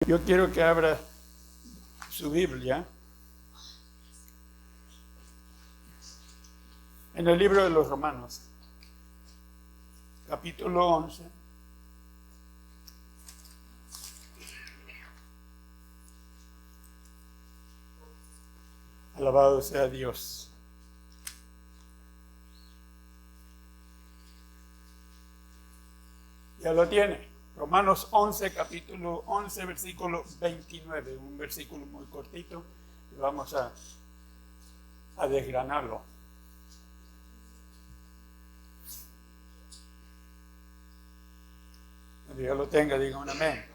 Yo quiero que abra su Biblia en el libro de los Romanos, capítulo 11. Alabado sea Dios. Ya lo tiene. Romanos 11, capítulo 11, versículo 29. Un versículo muy cortito. Y vamos a desgranarlo. Cuando yo lo tenga, diga un amén.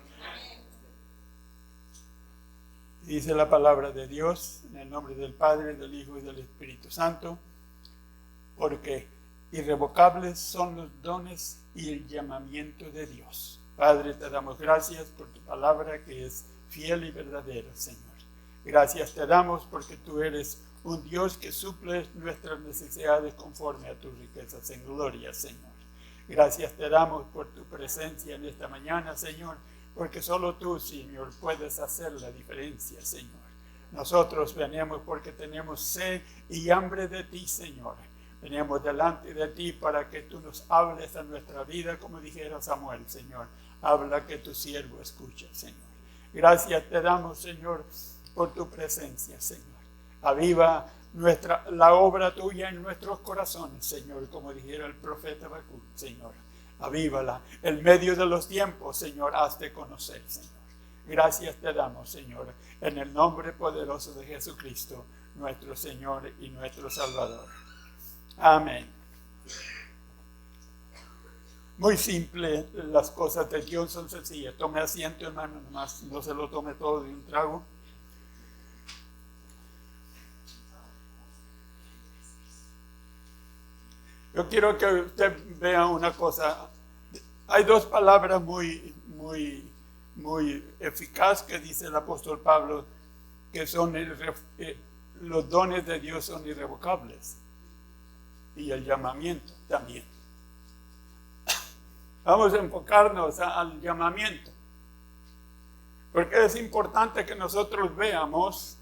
Dice la palabra de Dios en el nombre del Padre, del Hijo y del Espíritu Santo, porque irrevocables son los dones y el llamamiento de Dios. Padre, te damos gracias por tu palabra que es fiel y verdadera, Señor. Gracias te damos porque tú eres un Dios que suple nuestras necesidades conforme a tus riquezas en gloria, Señor. Gracias te damos por tu presencia en esta mañana, Señor, porque solo tú, Señor, puedes hacer la diferencia, Señor. Nosotros venimos porque tenemos sed y hambre de ti, Señor. Venimos delante de ti para que tú nos hables a nuestra vida, como dijera Samuel, Señor. Habla que tu siervo escucha, Señor. Gracias te damos, Señor, por tu presencia, Señor. Aviva la obra tuya en nuestros corazones, Señor, como dijera el profeta Habacuc, Señor. Avívala. En medio de los tiempos, Señor, hazte conocer, Señor. Gracias te damos, Señor, en el nombre poderoso de Jesucristo, nuestro Señor y nuestro Salvador. Amén. Muy simple, las cosas de Dios son sencillas. Tome asiento, hermano, nomás no se lo tome todo de un trago. Yo quiero que usted vea una cosa. Hay dos palabras muy eficaz que dice el apóstol Pablo, que son los dones de Dios son irrevocables. Y el llamamiento también. Vamos a enfocarnos al llamamiento. Porque es importante que nosotros veamos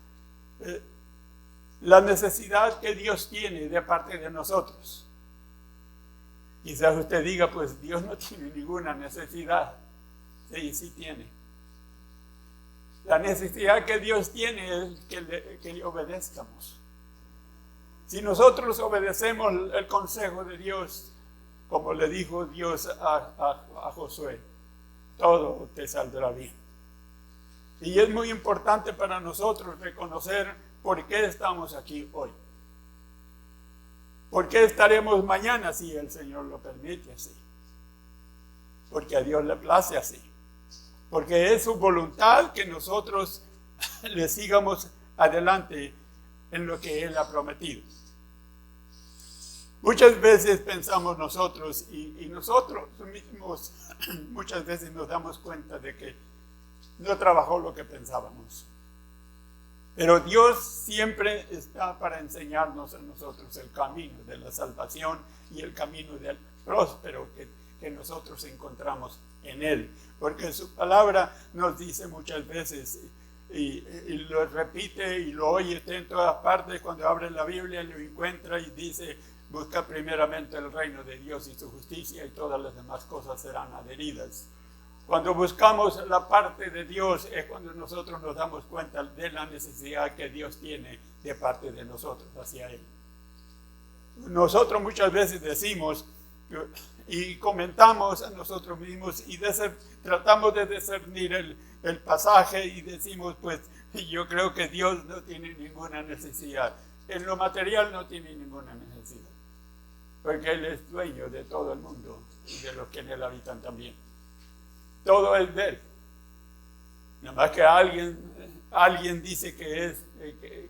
la necesidad que Dios tiene de parte de nosotros. Quizás usted diga, pues Dios no tiene ninguna necesidad. Sí, sí tiene. La necesidad que Dios tiene es que le obedezcamos. Si nosotros obedecemos el consejo de Dios, como le dijo Dios a Josué, todo te saldrá bien. Y es muy importante para nosotros reconocer por qué estamos aquí hoy. ¿Por qué estaremos mañana si el Señor lo permite así? Porque a Dios le place así. Porque es su voluntad que nosotros le sigamos adelante en lo que Él ha prometido. Muchas veces pensamos nosotros y nosotros mismos muchas veces nos damos cuenta de que no trabajó lo que pensábamos. Pero Dios siempre está para enseñarnos a nosotros el camino de la salvación y el camino del próspero que nosotros encontramos en Él. Porque su palabra nos dice muchas veces, y lo repite y lo oye en todas partes, cuando abre la Biblia lo encuentra y dice, busca primeramente el reino de Dios y su justicia y todas las demás cosas serán adheridas. Cuando buscamos la parte de Dios es cuando nosotros nos damos cuenta de la necesidad que Dios tiene de parte de nosotros hacia Él. Nosotros muchas veces decimos y comentamos a nosotros mismos y tratamos de discernir el pasaje y decimos, pues yo creo que Dios no tiene ninguna necesidad. En lo material no tiene ninguna necesidad, porque Él es dueño de todo el mundo y de los que en Él habitan también. Todo es de Él. Nada más que alguien dice que es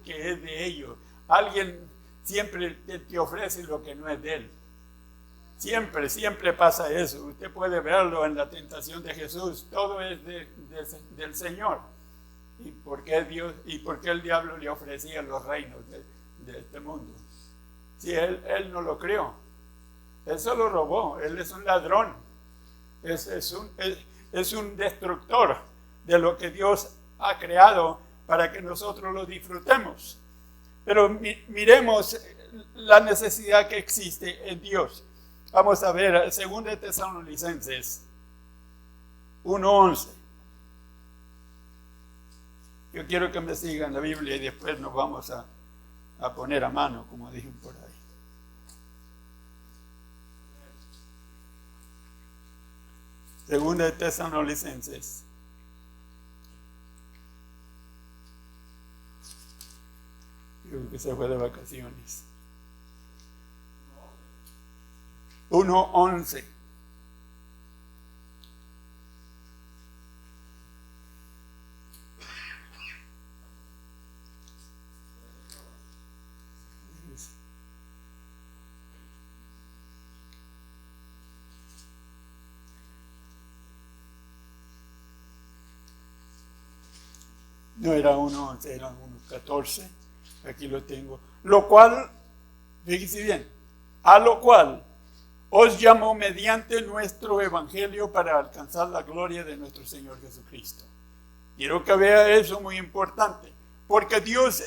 de ellos. Alguien siempre te ofrece lo que no es de Él. Siempre pasa eso. Usted puede verlo en la tentación de Jesús. Todo es del Señor. ¿Y por qué el diablo le ofrecía los reinos de este mundo? Si él no lo creó. Él solo robó. Él es un ladrón. Es un destructor. de lo que Dios ha creado para que nosotros lo disfrutemos. Pero miremos la necesidad que existe en Dios. Vamos a ver 2 Tesalonicenses 1:11. Yo quiero que me sigan la Biblia y después nos vamos a poner a mano, como dije por ahí. Segunda de Tesalonicenses. Creo que se fue de vacaciones. 1:11. No era 1:11, era 1:14. Aquí lo tengo. Lo cual, fíjense bien, a lo cual os llamó mediante nuestro evangelio para alcanzar la gloria de nuestro Señor Jesucristo. Quiero que vea eso muy importante, porque Dios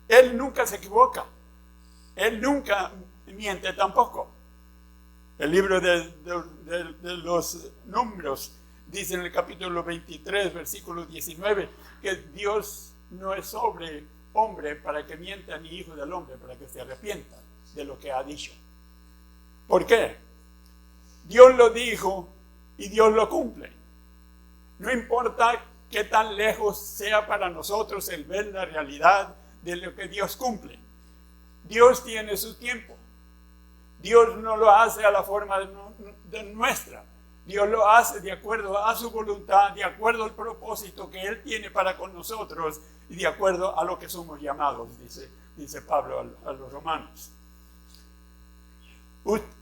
Él nunca se equivoca, Él nunca miente tampoco. El libro de los Números dice en el capítulo 23, versículo 19, que Dios no es hombre para que mienta, ni hijo del hombre para que se arrepienta de lo que ha dicho. ¿Por qué? Dios lo dijo y Dios lo cumple. No importa qué tan lejos sea para nosotros el ver la realidad de lo que Dios cumple. Dios tiene su tiempo. Dios no lo hace a la forma de nuestra. Dios lo hace de acuerdo a su voluntad, de acuerdo al propósito que Él tiene para con nosotros y de acuerdo a lo que somos llamados, dice Pablo a los romanos.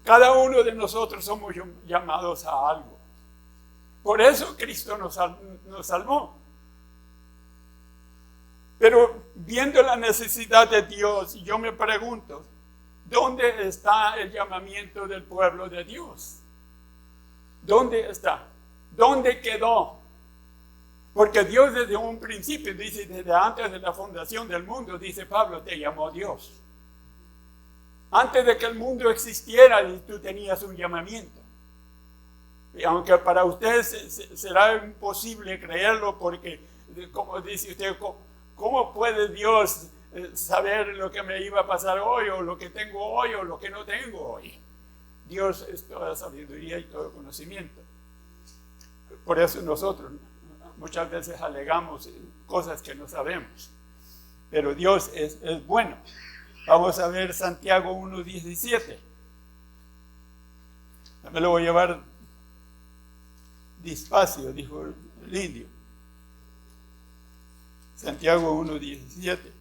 Cada uno de nosotros somos llamados a algo. Por eso Cristo nos salvó. Pero viendo la necesidad de Dios, yo me pregunto, ¿dónde está el llamamiento del pueblo de Dios? ¿Dónde está? ¿Dónde quedó? Porque Dios desde un principio, dice, desde antes de la fundación del mundo, dice Pablo, te llamó Dios. Antes de que el mundo existiera, tú tenías un llamamiento. Y aunque para usted será imposible creerlo, porque, como dice usted, ¿cómo puede Dios saber lo que me iba a pasar hoy, o lo que tengo hoy, o lo que no tengo hoy? Dios es toda sabiduría y todo conocimiento. Por eso nosotros muchas veces alegamos cosas que no sabemos. Pero Dios es bueno. Vamos a ver Santiago 1:17. Me lo voy a llevar despacio, dijo el indio. Santiago 1:17.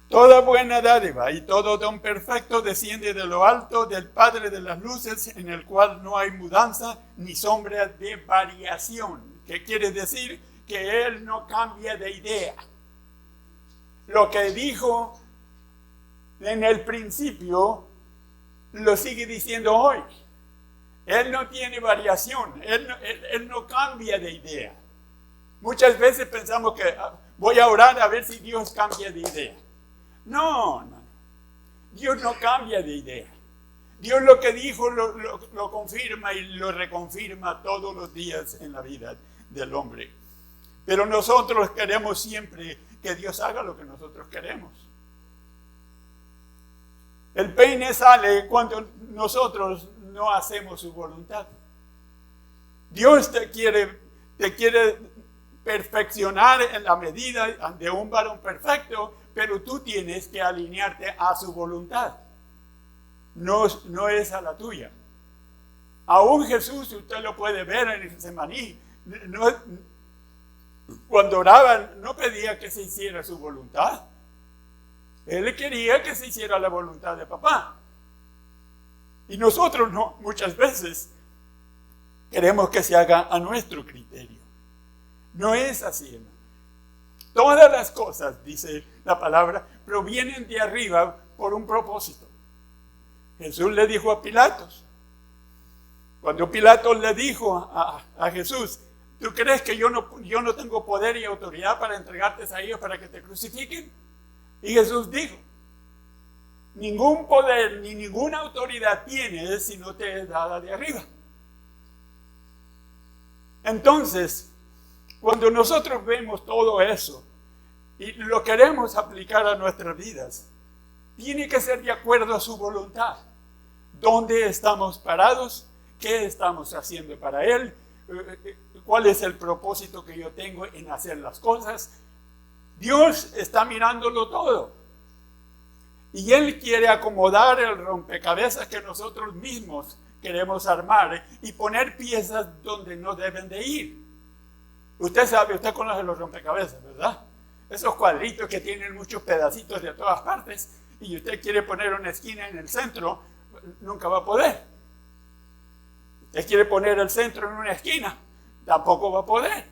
Toda buena dádiva y todo don perfecto desciende de lo alto del Padre de las luces, en el cual no hay mudanza ni sombra de variación. ¿Qué quiere decir? Que Él no cambia de idea. Lo que dijo en el principio, lo sigue diciendo hoy. Él no tiene variación, Él no cambia de idea. Muchas veces pensamos que voy a orar a ver si Dios cambia de idea. No. Dios no cambia de idea. Dios lo que dijo lo confirma y lo reconfirma todos los días en la vida del hombre. Pero nosotros queremos siempre que Dios haga lo que nosotros queremos. El peine sale cuando nosotros no hacemos su voluntad. Dios te quiere perfeccionar en la medida de un varón perfecto, pero tú tienes que alinearte a su voluntad. No es a la tuya. Aún Jesús, usted lo puede ver en Getsemaní, cuando oraba no pedía que se hiciera su voluntad. Él quería que se hiciera la voluntad de papá. Y nosotros no, muchas veces queremos que se haga a nuestro criterio. No es así, hermano. Todas las cosas, dice la palabra, provienen de arriba por un propósito. Jesús le dijo a Pilatos, cuando Pilatos le dijo a Jesús, ¿tú crees que yo no tengo poder y autoridad para entregarte a ellos para que te crucifiquen? Y Jesús dijo, ningún poder ni ninguna autoridad tienes si no te es dada de arriba. Entonces, cuando nosotros vemos todo eso y lo queremos aplicar a nuestras vidas, tiene que ser de acuerdo a su voluntad. ¿Dónde estamos parados? ¿Qué estamos haciendo para Él? ¿Cuál es el propósito que yo tengo en hacer las cosas? Dios está mirándolo todo. Y Él quiere acomodar el rompecabezas que nosotros mismos queremos armar y poner piezas donde no deben de ir. Usted sabe, usted conoce los rompecabezas, ¿verdad? Esos cuadritos que tienen muchos pedacitos de todas partes y usted quiere poner una esquina en el centro, nunca va a poder. Usted quiere poner el centro en una esquina, tampoco va a poder.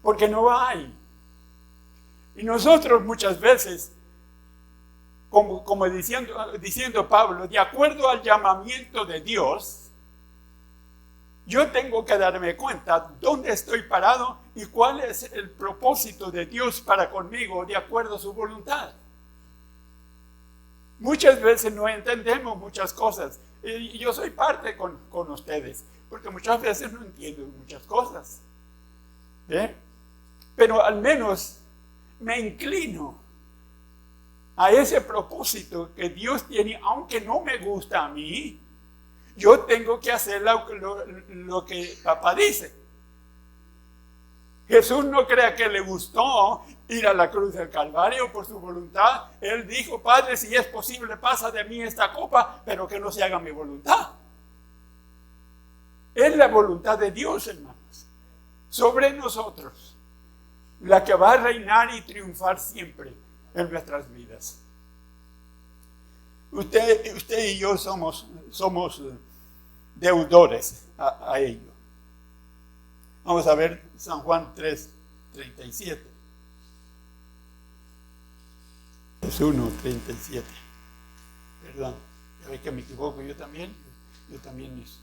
Porque no hay. Y nosotros muchas veces, como diciendo Pablo, de acuerdo al llamamiento de Dios, yo tengo que darme cuenta dónde estoy parado y cuál es el propósito de Dios para conmigo de acuerdo a su voluntad. Muchas veces no entendemos muchas cosas y yo soy parte con ustedes, porque muchas veces no entiendo muchas cosas. Pero al menos me inclino a ese propósito que Dios tiene, aunque no me gusta a mí. Yo tengo que hacer lo que papá dice. Jesús no crea que le gustó ir a la cruz del Calvario por su voluntad. Él dijo, Padre, si es posible, pasa de mí esta copa, pero que no se haga mi voluntad. Es la voluntad de Dios, hermanos, sobre nosotros, la que va a reinar y triunfar siempre en nuestras vidas. Usted y yo somos deudores a ello. Vamos a ver San Juan 3:37. Es 1:37. Perdón, ya ve que me equivoco yo también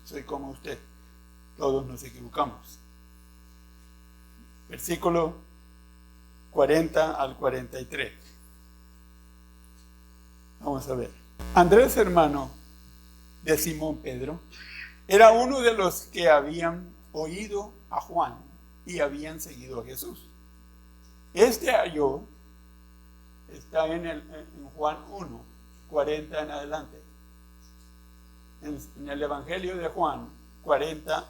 soy como usted. Todos nos equivocamos. Versículo 40 al 43. Vamos a ver. Andrés, hermano de Simón Pedro, era uno de los que habían oído a Juan y habían seguido a Jesús. Este halló, está en Juan 1, 40 en adelante. En el Evangelio de Juan 1:40.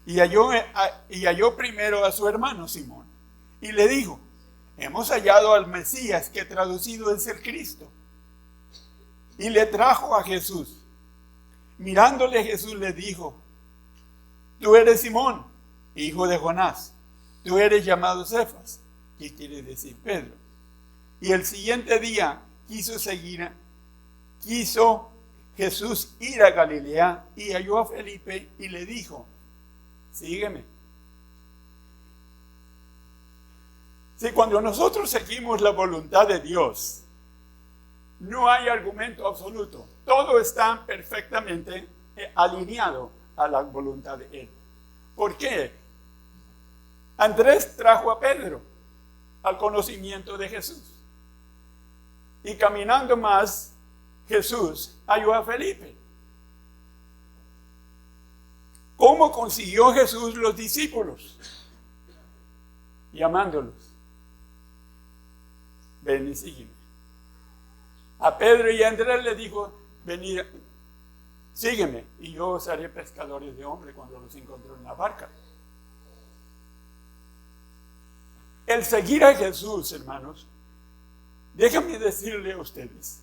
Y halló primero a su hermano Simón y le dijo, hemos hallado al Mesías, que traducido es el Cristo. Y le trajo a Jesús. Mirándole, Jesús le dijo, tú eres Simón, hijo de Jonás, tú eres llamado Cefas, que quiere decir Pedro. Y el siguiente día quiso Jesús ir a Galilea y halló a Felipe y le dijo, sígueme. Si cuando nosotros seguimos la voluntad de Dios, no hay argumento absoluto. Todo está perfectamente alineado a la voluntad de Él. ¿Por qué? Andrés trajo a Pedro al conocimiento de Jesús. Y caminando más, Jesús halló a Felipe. ¿Cómo consiguió Jesús los discípulos? Llamándolos. Ven y sígueme. A Pedro y a Andrés le dijo, venid, sígueme, y yo os haré pescadores de hombres cuando los encontró en la barca. El seguir a Jesús, hermanos, déjenme decirle a ustedes,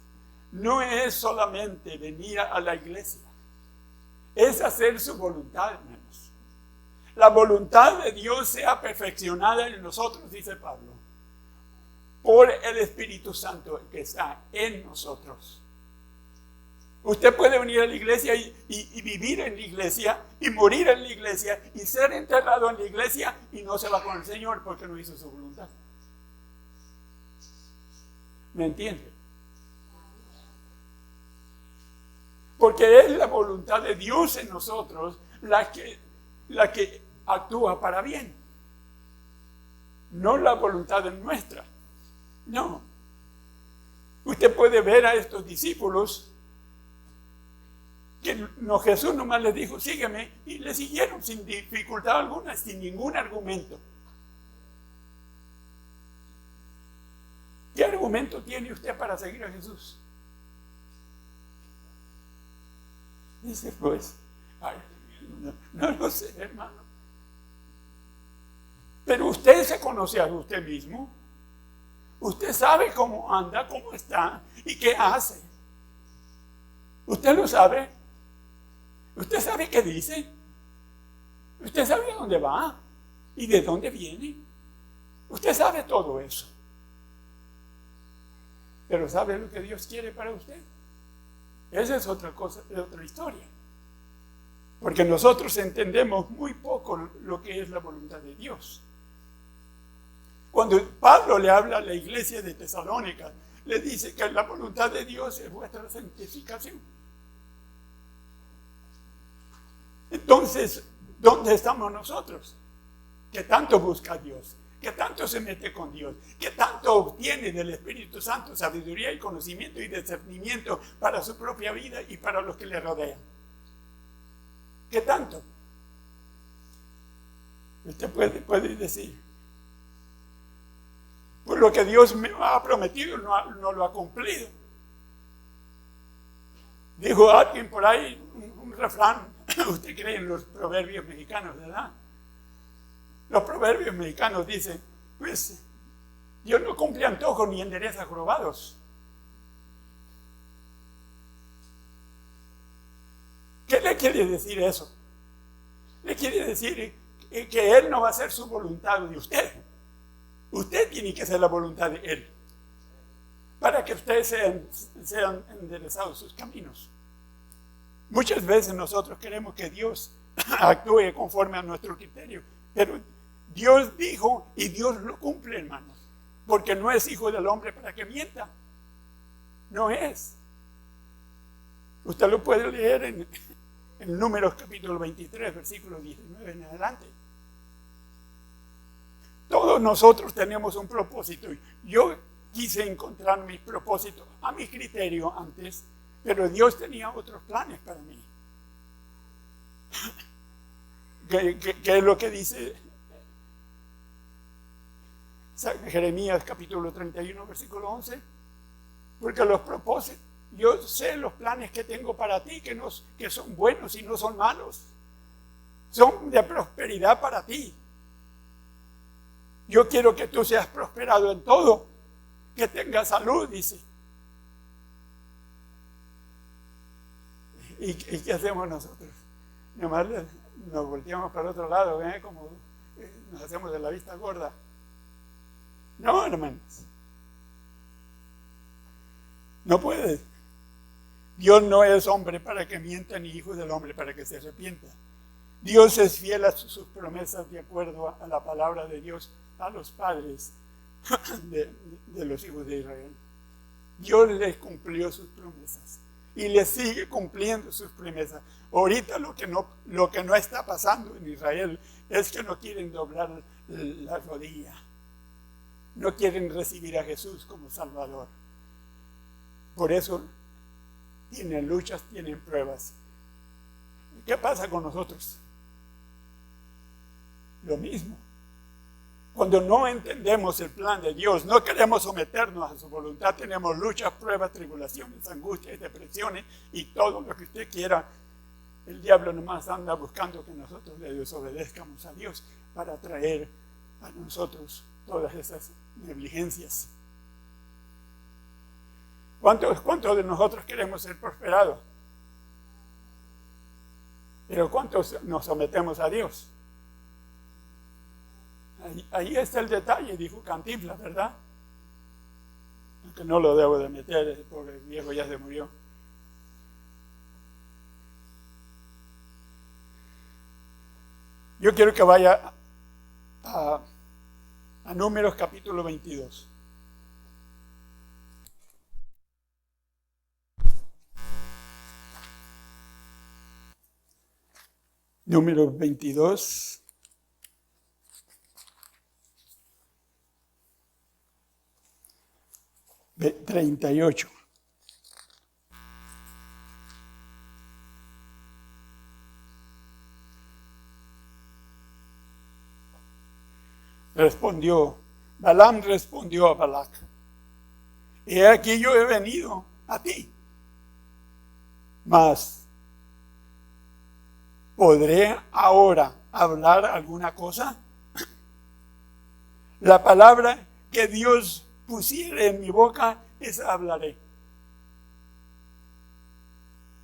no es solamente venir a la iglesia, es hacer su voluntad, hermanos. La voluntad de Dios sea perfeccionada en nosotros, dice Pablo, por el Espíritu Santo que está en nosotros. Usted puede venir a la iglesia y vivir en la iglesia y morir en la iglesia y ser enterrado en la iglesia y no se va con el Señor porque no hizo su voluntad. ¿Me entiende? Porque es la voluntad de Dios en nosotros la que actúa para bien. No la voluntad nuestra. No. Usted puede ver a estos discípulos que no, Jesús nomás les dijo, sígueme, y le siguieron sin dificultad alguna, sin ningún argumento. ¿Qué argumento tiene usted para seguir a Jesús? Dice, pues, ay, no lo sé, hermano. Pero usted se conoce a usted mismo. Usted sabe cómo anda, cómo está y qué hace. Usted lo sabe. Usted sabe qué dice. Usted sabe a dónde va y de dónde viene. Usted sabe todo eso. Pero ¿sabe lo que Dios quiere para usted? Esa es otra cosa, es otra historia. Porque nosotros entendemos muy poco lo que es la voluntad de Dios. Cuando Pablo le habla a la iglesia de Tesalónica, le dice que la voluntad de Dios es vuestra santificación. Entonces, ¿dónde estamos nosotros? ¿Qué tanto busca a Dios? ¿Qué tanto se mete con Dios? ¿Qué tanto obtiene del Espíritu Santo sabiduría y conocimiento y discernimiento para su propia vida y para los que le rodean? ¿Qué tanto? Usted puede decir, pues lo que Dios me ha prometido no lo ha cumplido. Dijo alguien por ahí, un refrán, usted cree en los proverbios mexicanos, ¿verdad? Los proverbios mexicanos dicen, pues, Dios no cumple antojos ni endereza jorobados. ¿Qué le quiere decir eso? Le quiere decir que Él no va a hacer su voluntad de usted. Usted tiene que hacer la voluntad de Él para que ustedes sean enderezados sus caminos. Muchas veces nosotros queremos que Dios actúe conforme a nuestro criterio, pero Dios dijo y Dios lo cumple, hermanos, porque no es hijo del hombre para que mienta. No es. Usted lo puede leer en Números capítulo 23, versículo 19 en adelante. Todos nosotros tenemos un propósito. Yo quise encontrar mis propósitos a mi criterio antes, pero Dios tenía otros planes para mí. ¿Qué es lo que dice Jeremías capítulo 31, versículo 11? Porque los propósitos, yo sé los planes que tengo para ti, que son buenos y no son malos. Son de prosperidad para ti. Yo quiero que tú seas prosperado en todo, que tengas salud, dice. ¿Y qué hacemos nosotros? Nomás nos volteamos para el otro lado, como nos hacemos de la vista gorda. No, hermanos. No puedes. Dios no es hombre para que mienta, ni hijo del hombre para que se arrepienta. Dios es fiel a sus promesas de acuerdo a la palabra de Dios a los padres de los hijos de Israel. Dios les cumplió sus promesas y les sigue cumpliendo sus promesas. Ahorita lo que no está pasando en Israel es que no quieren doblar la rodilla. No quieren recibir a Jesús como Salvador. Por eso tienen luchas, tienen pruebas. ¿Qué pasa con nosotros? Lo mismo. Cuando no entendemos el plan de Dios, no queremos someternos a su voluntad, tenemos luchas, pruebas, tribulaciones, angustias, depresiones y todo lo que usted quiera. El diablo nomás anda buscando que nosotros le desobedezcamos a Dios para traer a nosotros todas esas negligencias. ¿Cuántos de nosotros queremos ser prosperados? Pero ¿cuántos nos sometemos a Dios? Ahí está el detalle, dijo Cantinflas, ¿verdad? Aunque no lo debo de meter, el pobre viejo ya se murió. Yo quiero que vaya a Números capítulo 22. Números 22. De 38. Balaam respondió a Balac: he aquí yo he venido a ti, mas ¿podré ahora hablar alguna cosa? La palabra que Dios pusiere en mi boca, esa hablaré.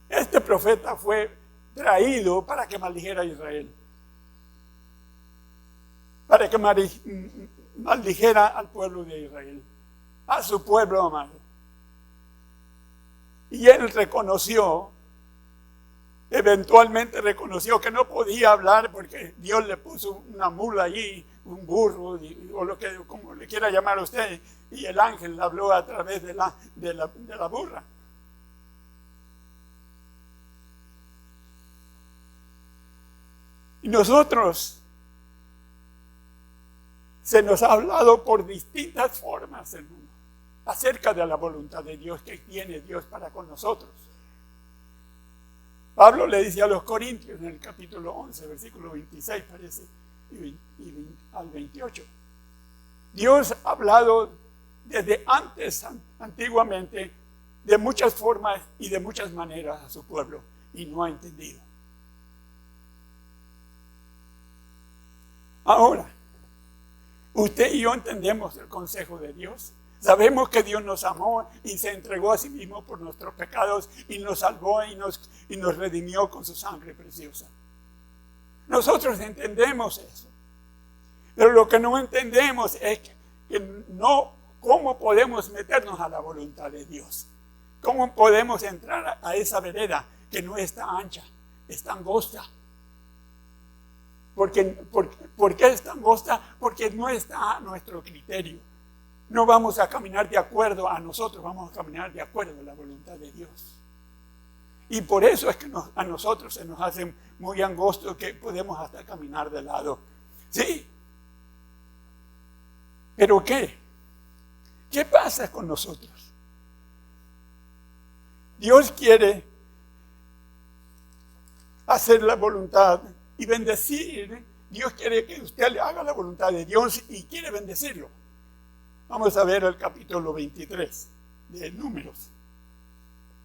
Este profeta fue traído para que maldijera a Israel, para que maldijera al pueblo de Israel, a su pueblo amado. Y él eventualmente reconoció que no podía hablar porque Dios le puso una mula allí, un burro, o como le quiera llamar a usted, y el ángel habló a través de la burra. Y nosotros se nos ha hablado por distintas formas acerca de la voluntad de Dios que tiene Dios para con nosotros. Pablo le dice a los Corintios en el capítulo 11, versículo 26 parece, y al 28. Dios ha hablado desde antes, antiguamente, de muchas formas y de muchas maneras a su pueblo, y no ha entendido. Ahora, usted y yo entendemos el consejo de Dios. Sabemos que Dios nos amó y se entregó a sí mismo por nuestros pecados y nos salvó y nos redimió con su sangre preciosa. Nosotros entendemos eso. Pero lo que no entendemos es cómo podemos meternos a la voluntad de Dios. ¿Cómo podemos entrar a esa vereda que no está ancha, está angosta? ¿Por qué es tan angosta? Porque no está a nuestro criterio. No vamos a caminar de acuerdo a nosotros, vamos a caminar de acuerdo a la voluntad de Dios. Y por eso es que a nosotros se nos hace muy angosto que podemos hasta caminar de lado. Sí. ¿Pero qué? ¿Qué pasa con nosotros? Dios quiere hacer la voluntad y bendecir. Dios quiere que usted le haga la voluntad de Dios y quiere bendecirlo. Vamos a ver el capítulo 23 de Números,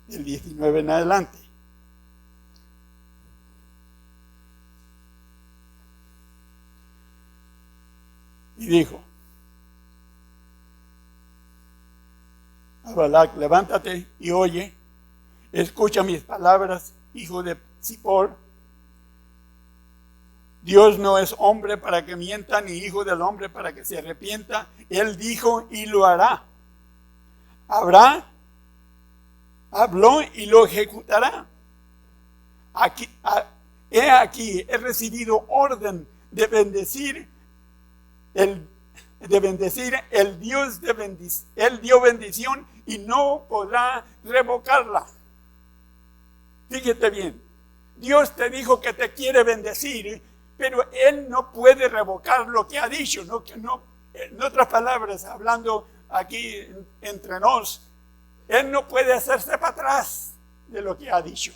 del 19 en adelante. Y dijo a Balac: levántate y oye, escucha mis palabras, hijo de Zippor. Dios no es hombre para que mienta, ni hijo del hombre para que se arrepienta. Él dijo y lo hará. Habló y lo ejecutará. He aquí, he recibido orden de bendecir el Dios de bendición. Él dio bendición y no podrá revocarla. Fíjate bien, Dios te dijo que te quiere bendecir, pero Él no puede revocar lo que ha dicho. En otras palabras, hablando aquí entre nos, Él no puede hacerse para atrás de lo que ha dicho.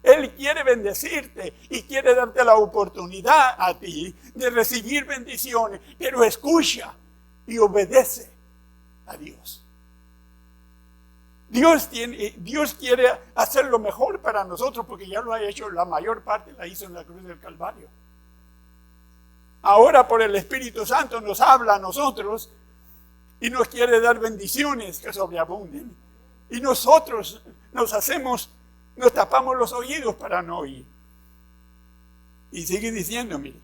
Él quiere bendecirte y quiere darte la oportunidad a ti de recibir bendiciones, pero escucha y obedece a Dios. Dios quiere hacer lo mejor para nosotros porque ya lo ha hecho, la mayor parte la hizo en la cruz del Calvario. Ahora por el Espíritu Santo nos habla a nosotros y nos quiere dar bendiciones que sobreabunden. Y nosotros nos tapamos los oídos para no oír. Y sigue diciendo, mire,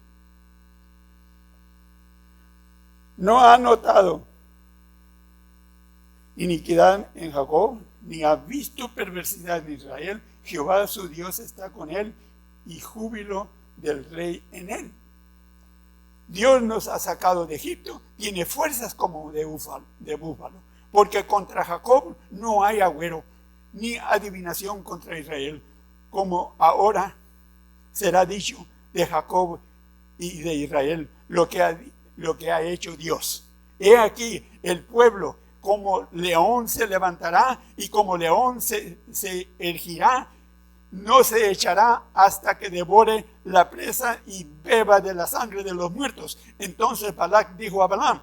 no ha notado iniquidad en Jacob, ni ha visto perversidad en Israel. Jehová su Dios está con él, y júbilo del rey en él. Dios nos ha sacado de Egipto, tiene fuerzas como de búfalo, porque contra Jacob no hay agüero, ni adivinación contra Israel, como ahora será dicho de Jacob y de Israel lo que ha hecho Dios. He aquí el pueblo como león se levantará y como león se erguirá, no se echará hasta que devore la presa y beba de la sangre de los muertos. Entonces Balac dijo a Balaam: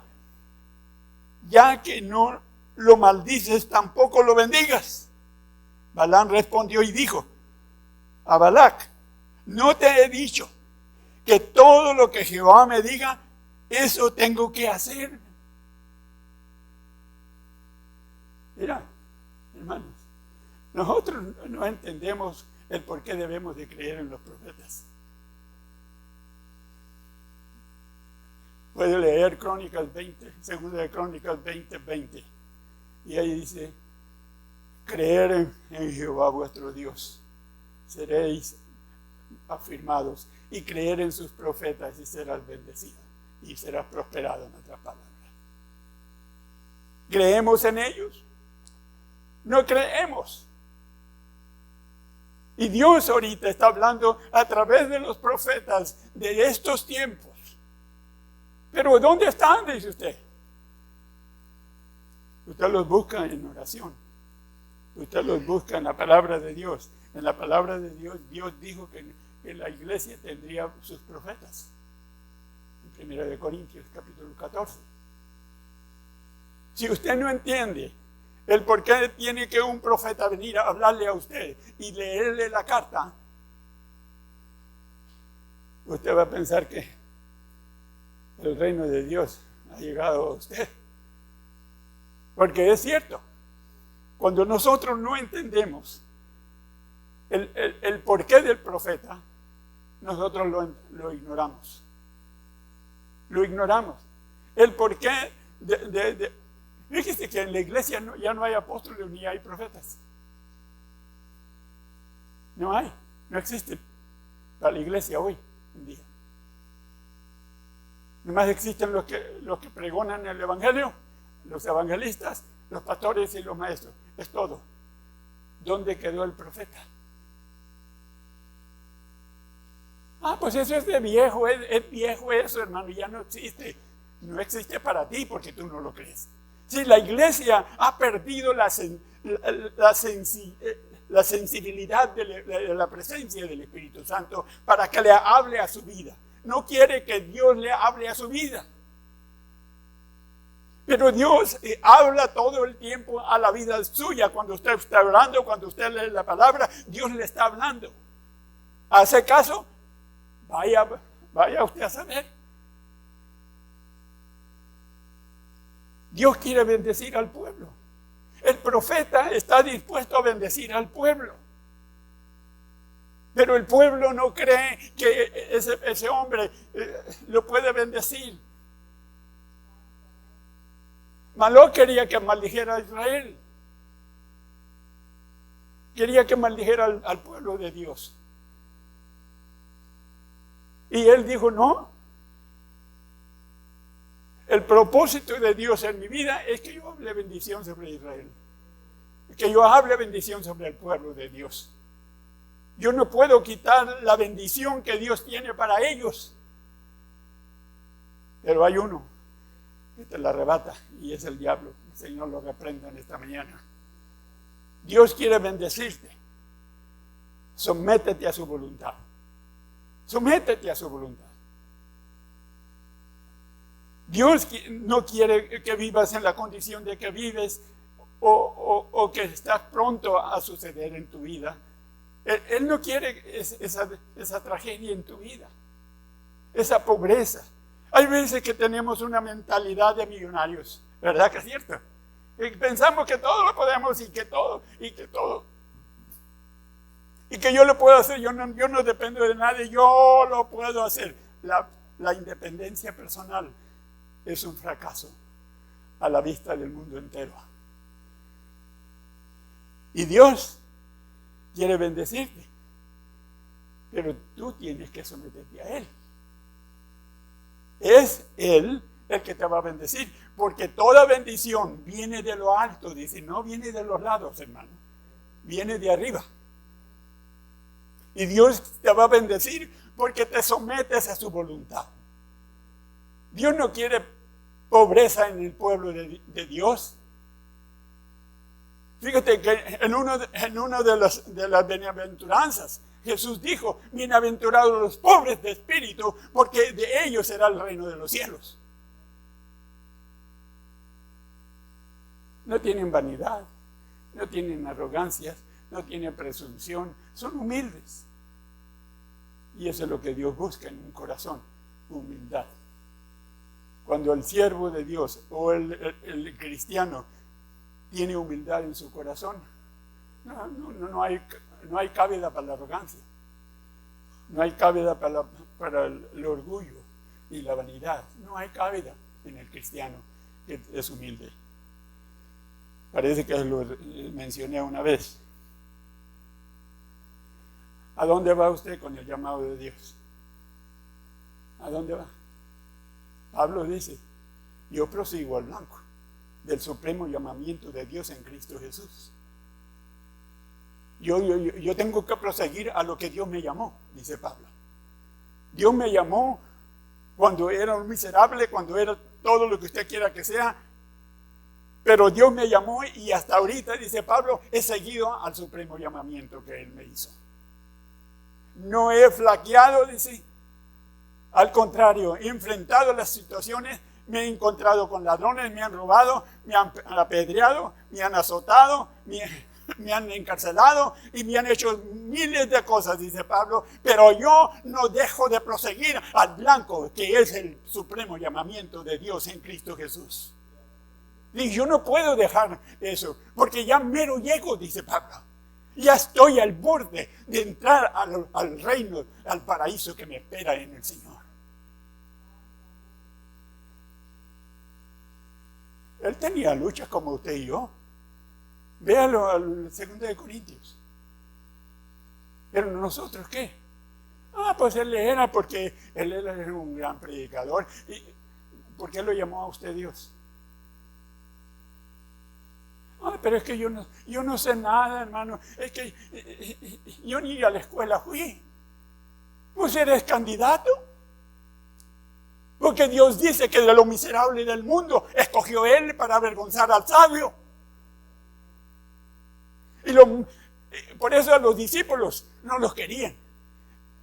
ya que no lo maldices, tampoco lo bendigas. Balaam respondió y dijo a Balac: ¿no te he dicho que todo lo que Jehová me diga, eso tengo que hacer? Mira, hermanos, nosotros no entendemos el por qué debemos de creer en los profetas. Puede leer Crónicas 20, segunda de Crónicas 20. Y ahí dice: creer en Jehová vuestro Dios, seréis afirmados, y creer en sus profetas y serás bendecido y serás prosperado, en otras palabras. ¿Creemos en ellos? No creemos. Y Dios ahorita está hablando a través de los profetas de estos tiempos. Pero ¿dónde están?, dice usted. Usted los busca en oración. Usted los busca en la palabra de Dios. En la palabra de Dios, Dios dijo que la iglesia tendría sus profetas. En 1 Corintios capítulo 14. Si usted no entiende el por qué tiene que un profeta venir a hablarle a usted y leerle la carta, usted va a pensar que el reino de Dios ha llegado a usted. Porque es cierto, cuando nosotros no entendemos el porqué del profeta, nosotros lo ignoramos. Lo ignoramos. El porqué fíjese que en la iglesia ya no hay apóstoles ni hay profetas. No hay, no existen para la iglesia hoy en día. Nomás existen los que pregonan el evangelio, los evangelistas, los pastores y los maestros. Es todo. ¿Dónde quedó el profeta? Pues eso es de viejo, es viejo eso, hermano, ya no existe. No existe para ti porque tú no lo crees. Si la iglesia ha perdido la sensibilidad de la presencia del Espíritu Santo para que le hable a su vida. No quiere que Dios le hable a su vida. Pero Dios habla todo el tiempo a la vida suya. Cuando usted está orando, cuando usted lee la palabra, Dios le está hablando. ¿Hace caso? Vaya usted a saber. Dios quiere bendecir al pueblo. El profeta está dispuesto a bendecir al pueblo. Pero el pueblo no cree que ese hombre lo puede bendecir. Maló quería que maldijera a Israel. Quería que maldijera al pueblo de Dios. Y él dijo: no. El propósito de Dios en mi vida es que yo hable bendición sobre Israel. Que yo hable bendición sobre el pueblo de Dios. Yo no puedo quitar la bendición que Dios tiene para ellos. Pero hay uno que te la arrebata y es el diablo. El Señor lo reprenda en esta mañana. Dios quiere bendecirte. Sométete a su voluntad. Sométete a su voluntad. Dios no quiere que vivas en la condición de que vives o que estás pronto a suceder en tu vida. Él no quiere esa tragedia en tu vida, esa pobreza. Hay veces que tenemos una mentalidad de millonarios, ¿verdad que es cierto? Y pensamos que todo lo podemos y que yo lo puedo hacer, yo no dependo de nadie, yo lo puedo hacer. La independencia personal es un fracaso a la vista del mundo entero. Y Dios quiere bendecirte. Pero tú tienes que someterte a Él. Es Él el que te va a bendecir, porque toda bendición viene de lo alto, dice, no viene de los lados, hermano, viene de arriba. Y Dios te va a bendecir porque te sometes a su voluntad. Dios no quiere pobreza en el pueblo de Dios. Fíjate que en una de las bienaventuranzas, Jesús dijo, bienaventurados los pobres de espíritu, porque de ellos será el reino de los cielos. No tienen vanidad, no tienen arrogancias, no tienen presunción, son humildes. Y eso es lo que Dios busca en un corazón, humildad. Cuando el siervo de Dios o el cristiano tiene humildad en su corazón, no hay cabida para la arrogancia, no hay cabida para el orgullo y la vanidad, no hay cabida en el cristiano que es humilde. Parece que lo mencioné una vez. ¿A dónde va usted con el llamado de Dios? ¿A dónde va? Pablo dice, yo prosigo al blanco del supremo llamamiento de Dios en Cristo Jesús. Yo tengo que proseguir a lo que Dios me llamó, dice Pablo. Dios me llamó cuando era un miserable, cuando era todo lo que usted quiera que sea, pero Dios me llamó y hasta ahorita, dice Pablo, he seguido al supremo llamamiento que Él me hizo. No he flaqueado, dice. Al contrario, he enfrentado las situaciones, me he encontrado con ladrones, me han robado, me han apedreado, me han azotado, me han encarcelado y me han hecho miles de cosas, dice Pablo, pero yo no dejo de proseguir al blanco, que es el supremo llamamiento de Dios en Cristo Jesús. Y yo no puedo dejar eso, porque ya mero llego, dice Pablo. Ya estoy al borde de entrar al reino, al paraíso que me espera en el Señor. Él tenía luchas como usted y yo. Véalo al 2 de Corintios. Pero nosotros, ¿qué? Pues él era porque él era un gran predicador. ¿Y por qué lo llamó a usted Dios? Pero es que yo no sé nada, hermano. Es que yo ni a la escuela fui. Pues eres candidato. Porque Dios dice que de lo miserable del mundo escogió Él para avergonzar al sabio. Por eso a los discípulos no los querían.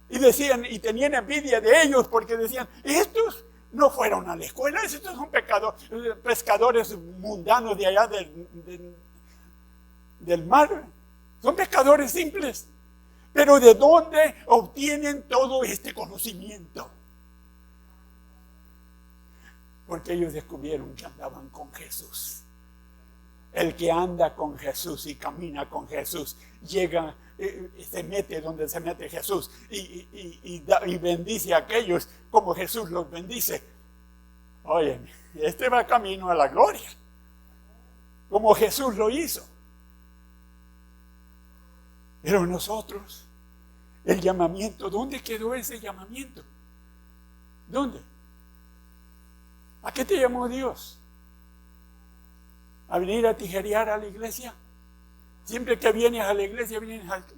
Y decían, y tenían envidia de ellos porque decían, estos no fueron a la escuela, estos son pescadores mundanos de allá del mar. Son pescadores simples. Pero ¿de dónde obtienen todo este conocimiento? Porque ellos descubrieron que andaban con Jesús. El que anda con Jesús y camina con Jesús, llega, se mete donde se mete Jesús y bendice a aquellos como Jesús los bendice. Oye, este va camino a la gloria, como Jesús lo hizo. Pero nosotros, el llamamiento, ¿dónde quedó ese llamamiento? ¿Dónde? ¿A qué te llamó Dios? ¿A venir a tijerear a la iglesia? Siempre que vienes a la iglesia,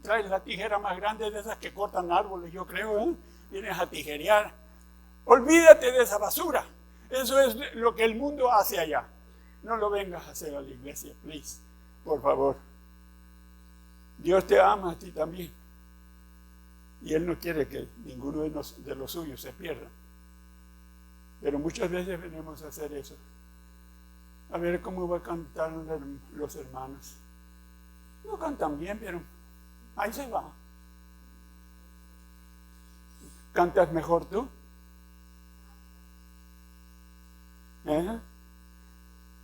traes la tijera más grande de esas que cortan árboles, yo creo, ¿eh? Vienes a tijerear. Olvídate de esa basura. Eso es lo que el mundo hace allá. No lo vengas a hacer a la iglesia, please, por favor. Dios te ama a ti también. Y Él no quiere que ninguno de los suyos se pierda. Pero muchas veces venimos a hacer eso. A ver cómo va a cantar los hermanos. No cantan bien, pero ahí se va. ¿Cantas mejor tú?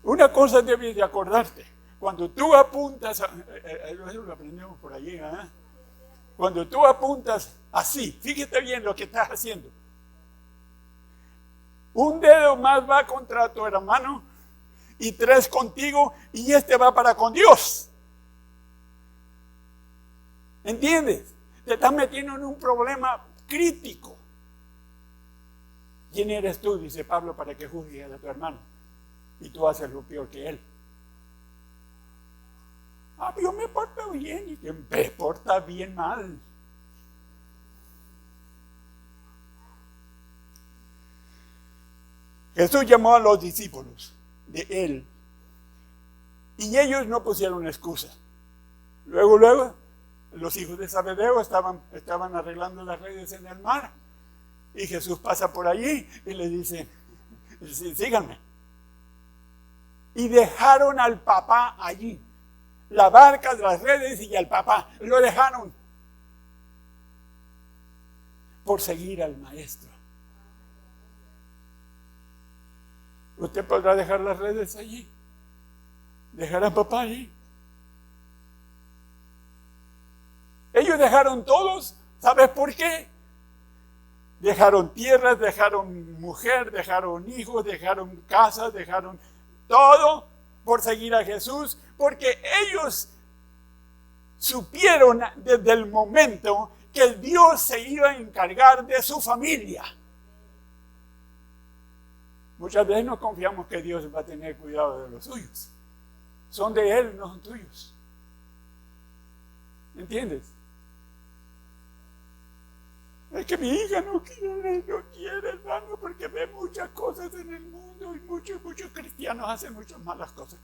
Una cosa debes de acordarte. Cuando tú apuntas, eso lo aprendemos por allí, cuando tú apuntas así, fíjate bien lo que estás haciendo. Un dedo más va contra tu hermano y 3 contigo y este va para con Dios. ¿Entiendes? Te estás metiendo en un problema crítico. ¿Quién eres tú, dice Pablo, para que juzgues a tu hermano? Y tú haces lo peor que él. Yo me porto bien. Y que me porta bien mal. Jesús llamó a los discípulos de él. Y ellos no pusieron excusa. Luego, los hijos de Zebedeo estaban arreglando las redes en el mar. Y Jesús pasa por allí y les dice, síganme. Y dejaron al papá allí. La barca, las redes y al papá. Lo dejaron por seguir al maestro. ¿Usted podrá dejar las redes allí? ¿Dejar a papá allí? Ellos dejaron todos. ¿Sabes por qué? Dejaron tierras, dejaron mujer, dejaron hijos, dejaron casas, dejaron todo por seguir a Jesús, porque ellos supieron desde el momento que Dios se iba a encargar de su familia. Muchas veces no confiamos que Dios va a tener cuidado de los suyos. Son de Él, no son tuyos. ¿Entiendes? Es que mi hija no quiere, hermano, porque ve muchas cosas en el mundo y muchos cristianos hacen muchas malas cosas.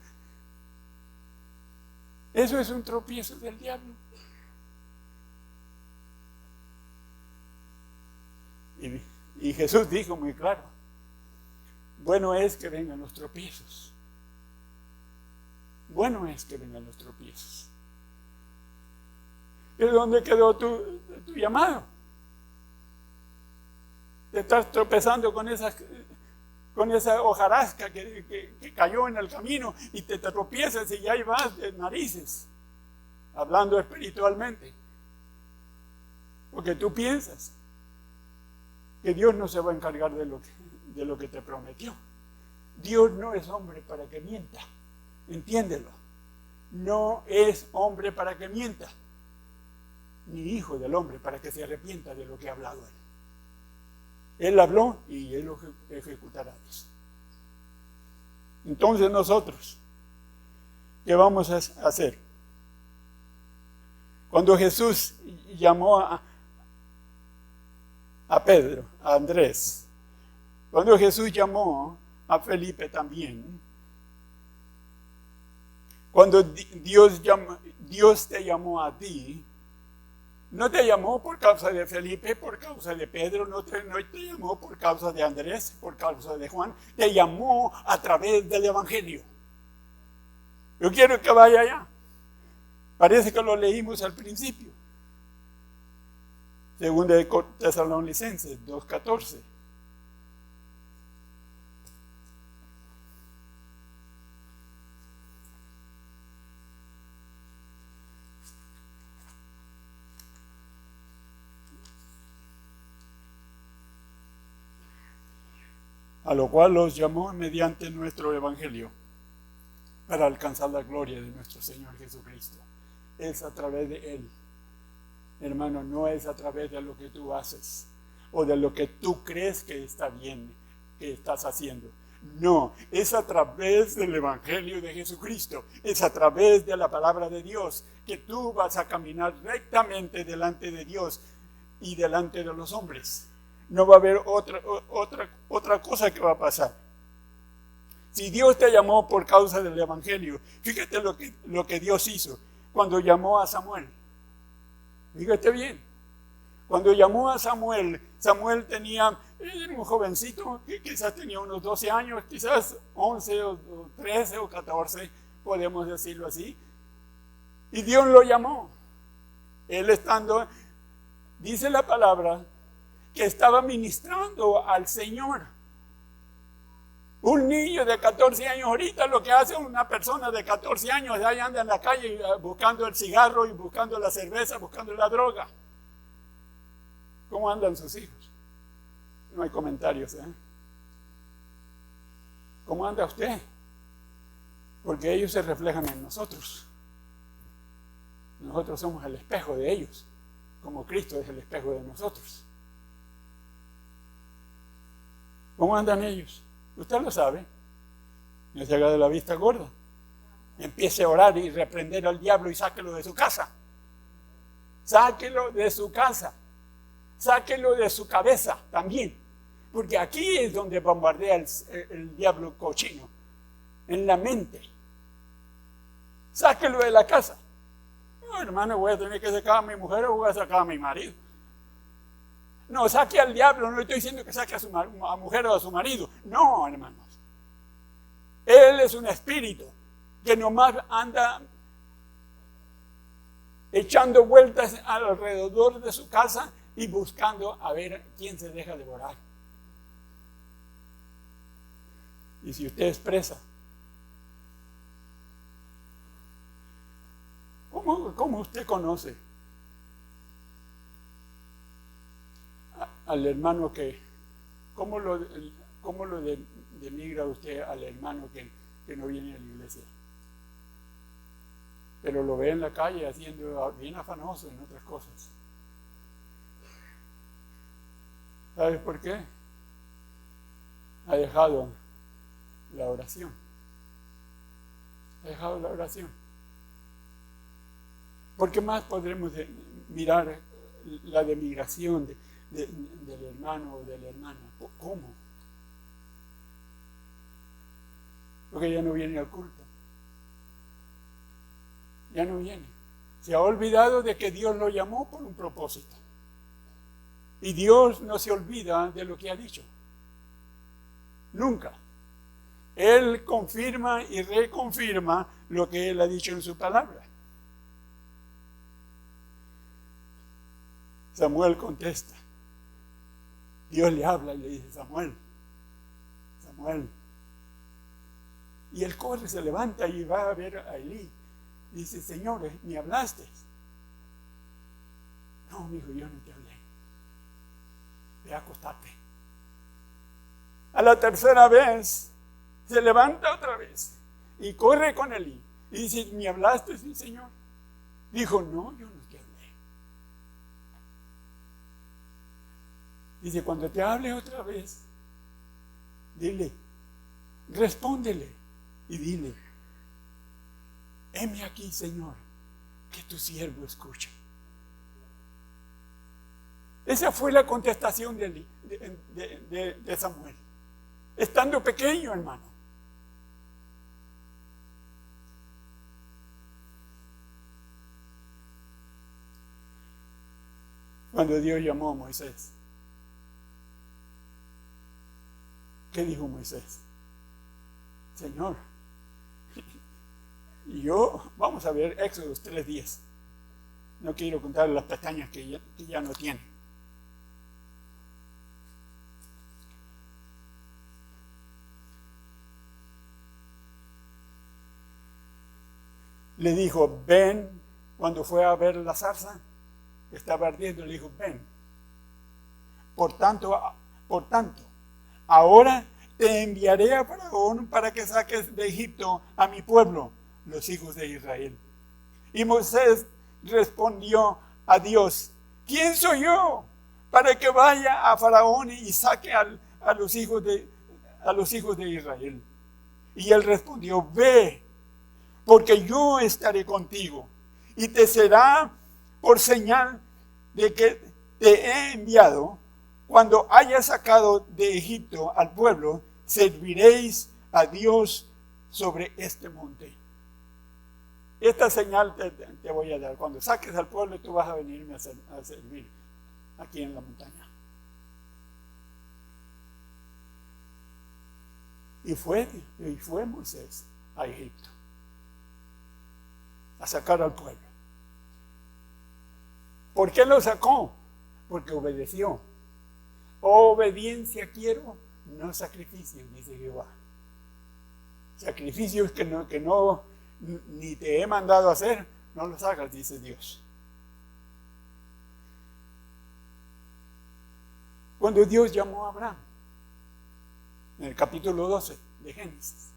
Eso es un tropiezo del diablo. Y Jesús dijo muy claro, bueno es que vengan los tropiezos. Bueno es que vengan los tropiezos. ¿Y dónde quedó tu llamado? Te estás tropezando con esa hojarasca que cayó en el camino y te tropiezas y ahí vas de narices, hablando espiritualmente. Porque tú piensas que Dios no se va a encargar de lo que te prometió. Dios no es hombre para que mienta. Entiéndelo. No es hombre para que mienta, ni hijo del hombre para que se arrepienta de lo que ha hablado él. Él habló y Él lo ejecutará. Entonces nosotros, ¿qué vamos a hacer? Cuando Jesús llamó a Pedro, a Andrés, cuando Jesús llamó a Felipe también, cuando Dios te llamó a ti, no te llamó por causa de Felipe, por causa de Pedro, no te llamó por causa de Andrés, por causa de Juan, te llamó a través del Evangelio. Yo quiero que vaya allá. Parece que lo leímos al principio. Segunda de Tesalonicenses 2:14. A lo cual los llamó mediante nuestro Evangelio para alcanzar la gloria de nuestro Señor Jesucristo. Es a través de Él. Hermano, no es a través de lo que tú haces o de lo que tú crees que está bien, que estás haciendo. No, es a través del Evangelio de Jesucristo. Es a través de la palabra de Dios que tú vas a caminar rectamente delante de Dios y delante de los hombres. No va a haber otra cosa que va a pasar. Si Dios te llamó por causa del Evangelio, fíjate lo que Dios hizo cuando llamó a Samuel. Fíjate bien. Cuando llamó a Samuel, Samuel tenía un jovencito que quizás tenía unos 12 años, quizás 11 o 13 o 14, podemos decirlo así. Y Dios lo llamó. Él estando, dice la palabra, que estaba ministrando al Señor. Un niño de 14 años, ahorita lo que hace una persona de 14 años, ahí anda en la calle buscando el cigarro y buscando la cerveza, buscando la droga. ¿Cómo andan sus hijos? No hay comentarios, ¿eh? ¿Cómo anda usted? Porque ellos se reflejan en nosotros. Nosotros somos el espejo de ellos. como Cristo es el espejo de nosotros. ¿Cómo andan ellos? Usted lo sabe. No se haga de la vista gorda. Empiece a orar y reprender al diablo y sáquelo de su casa. Sáquelo de su casa. Sáquelo de su cabeza también. Porque aquí es donde bombardea el diablo cochino. En la mente. Sáquelo de la casa. No, hermano, voy a tener que sacar a mi mujer o voy a sacar a mi marido. No, saque al diablo. No le estoy diciendo que saque a su mujer o a su marido. No, hermanos. Él es un espíritu que nomás anda echando vueltas alrededor de su casa y buscando a ver quién se deja devorar. Y si usted es presa, ¿cómo usted conoce al hermano cómo lo denigra usted al hermano que no viene a la iglesia? Pero lo ve en la calle haciendo bien afanoso en otras cosas. ¿Sabes por qué? Ha dejado la oración. Ha dejado la oración. ¿Por qué más podremos mirar la denigración del hermano o de la hermana? ¿Cómo? Porque ya no viene al culto. Ya no viene. Se ha olvidado de que Dios lo llamó por un propósito. Y Dios no se olvida de lo que ha dicho. Nunca. Él confirma y reconfirma lo que Él ha dicho en su palabra. Samuel contesta. Dios le habla y le dice: Samuel, Samuel. Y él corre, se levanta y va a ver a Elí. Dice: Señor, ¿me hablaste? No, mi hijo, yo no te hablé. Ve a acostarte. A la tercera vez se levanta otra vez y corre con Elí y dice: ¿me hablaste? Sí, Señor. Dijo: no, yo no te hablé. Dice: cuando te hable otra vez, dile, respóndele y dile: heme aquí, Señor, que tu siervo escucha. Esa fue la contestación de Samuel, estando pequeño, hermano. Cuando Dios llamó a Moisés, ¿qué dijo Moisés? Señor, vamos a ver Éxodo 3:10. No quiero contar las pestañas que ya no tiene. Le dijo: ven. Cuando fue a ver la zarza que estaba ardiendo, le dijo: ven. Por tanto, ahora te enviaré a Faraón para que saques de Egipto a mi pueblo, los hijos de Israel. Y Moisés respondió a Dios: ¿quién soy yo para que vaya a Faraón y saque a los hijos de Israel? Y él respondió: ve, porque yo estaré contigo, y te será por señal de que te he enviado. Cuando hayas sacado de Egipto al pueblo, serviréis a Dios sobre este monte. Esta señal te voy a dar. Cuando saques al pueblo, tú vas a venirme a servir aquí en la montaña. Y fue Moisés a Egipto a sacar al pueblo. ¿Por qué lo sacó? Porque obedeció. Obediencia quiero, no sacrificios, dice Jehová. Sacrificios que no ni te he mandado a hacer, no los hagas, dice Dios. Cuando Dios llamó a Abraham, en el capítulo 12 de Génesis,